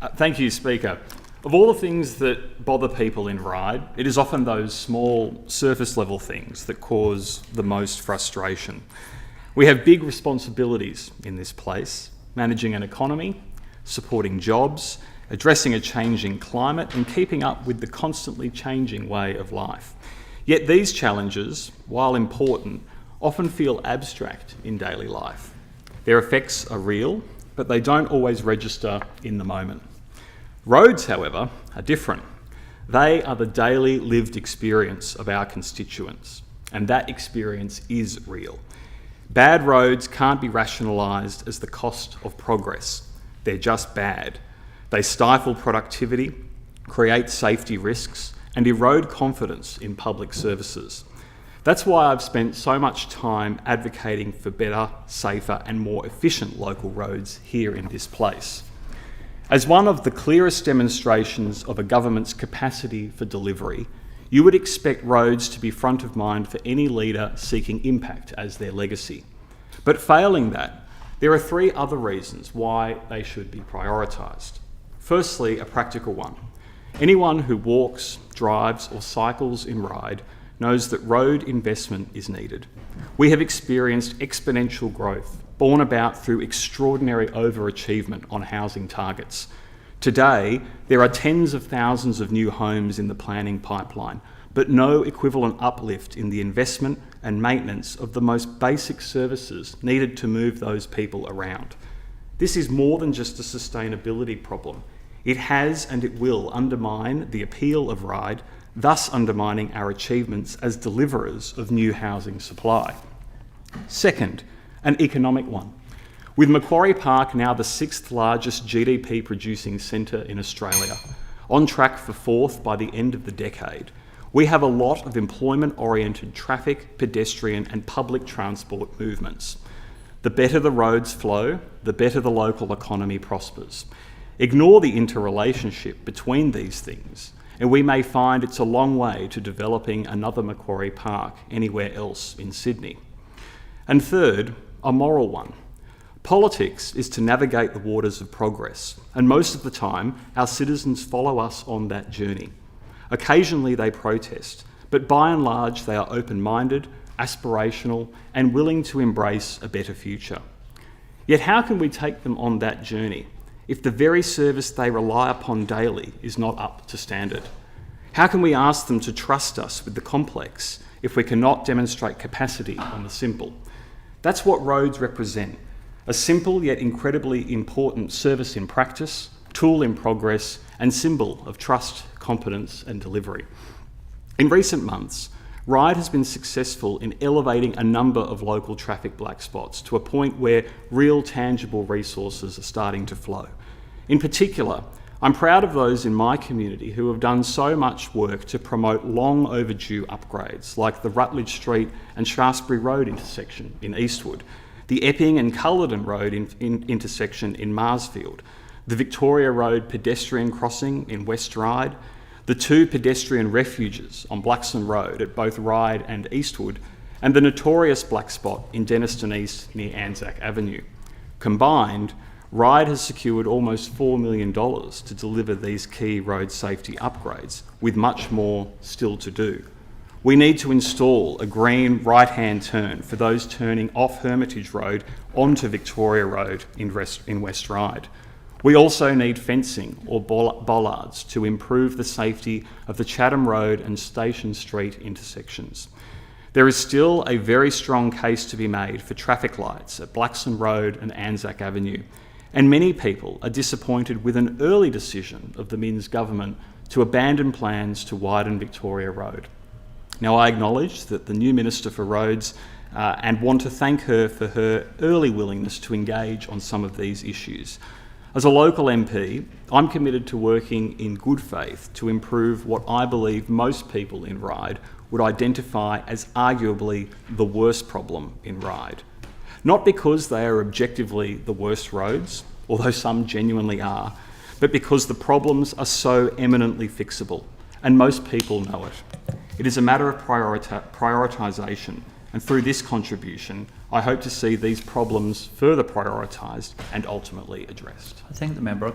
Thank you, Speaker. Of all the things that bother people in Ryde, it is often those small surface level things that cause the most frustration. We have big responsibilities in this place, managing an economy, supporting jobs, addressing a changing climate and keeping up with the constantly changing way of life. Yet these challenges, while important, often feel abstract in daily life. Their effects are real, but they don't always register in the moment. Roads, however, are different. They are the daily lived experience of our constituents, and that experience is real. Bad roads can't be rationalised as the cost of progress. They're just bad. They stifle productivity, create safety risks, and erode confidence in public services. That's why I've spent so much time advocating for better, safer, and more efficient local roads here in this place. As one of the clearest demonstrations of a government's capacity for delivery, you would expect roads to be front of mind for any leader seeking impact as their legacy. But failing that, there are three other reasons why they should be prioritised. Firstly, a practical one. Anyone who walks, drives or cycles in Ryde knows that road investment is needed. We have experienced exponential growth, borne about through extraordinary overachievement on housing targets. Today, there are tens of thousands of new homes in the planning pipeline, but no equivalent uplift in the investment and maintenance of the most basic services needed to move those people around. This is more than just a sustainability problem. It has and it will undermine the appeal of Ryde, thus undermining our achievements as deliverers of new housing supply. Second, an economic one. With Macquarie Park now the sixth largest GDP producing centre in Australia, on track for fourth by the end of the decade, we have a lot of employment-oriented traffic, pedestrian and public transport movements. The better the roads flow, the better the local economy prospers. Ignore the interrelationship between these things, and we may find it's a long way to developing another Macquarie Park anywhere else in Sydney. And third, a moral one. Politics is to navigate the waters of progress, and most of the time, our citizens follow us on that journey. Occasionally they protest, but by and large they are open-minded, aspirational, and willing to embrace a better future. Yet how can we take them on that journey if the very service they rely upon daily is not up to standard? How can we ask them to trust us with the complex if we cannot demonstrate capacity on the simple? That's what roads represent, a simple yet incredibly important service in practice, tool in progress, and symbol of trust, competence and delivery. In recent months, Ryde has been successful in elevating a number of local traffic black spots to a point where real tangible resources are starting to flow. In particular, I'm proud of those in my community who have done so much work to promote long overdue upgrades like the Rutledge Street and Shaftesbury Road intersection in Eastwood, the Epping and Culloden Road intersection in Marsfield, the Victoria Road pedestrian crossing in West Ryde, the two pedestrian refuges on Blackson Road at both Ryde and Eastwood, and the notorious black spot in Denniston East near Anzac Avenue. Combined, Ryde has secured almost $4 million to deliver these key road safety upgrades, with much more still to do. We need to install a green right-hand turn for those turning off Hermitage Road onto Victoria Road in West Ryde. We also need fencing or bollards to improve the safety of the Chatham Road and Station Street intersections. There is still a very strong case to be made for traffic lights at Blackson Road and Anzac Avenue, and many people are disappointed with an early decision of the Minns government to abandon plans to widen Victoria Road. Now, I acknowledge that the new Minister for Roads and want to thank her for her early willingness to engage on some of these issues. As a local MP, I'm committed to working in good faith to improve what I believe most people in Ryde would identify as arguably the worst problem in Ryde. Not because they are objectively the worst roads, although some genuinely are, but because the problems are so eminently fixable, and most people know it. It is a matter of prioritisation, and through this contribution, I hope to see these problems further prioritised and ultimately addressed. I thank the member.